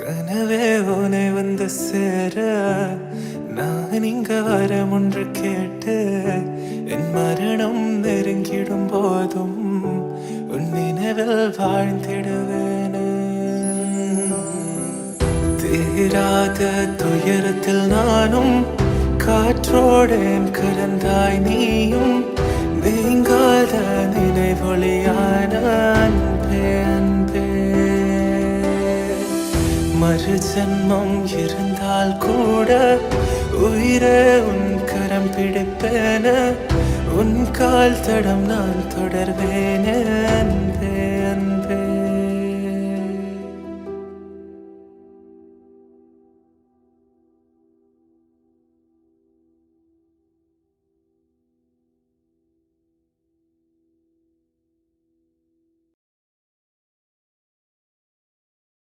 கனவே உனை வந்து சேர நான் இங்க வரம் ஒன்று கேட்டு என் மரணம் நெருங்கிடும் போதும் உன் நினைவில் வாழ்ந்திடுவேனே. தீராத துயரத்தில் நானும் காற்றோடேன் கலந்தாய் நீயும் நீங்காத நினைவொளியான அன்பே அன்பே. மறு ஜன்மம் இருந்தால் கூட உயிரே உன் கரம் பிடிப்பேன உன் கால் தடம் நான் தொடர்வேனே அன்பே.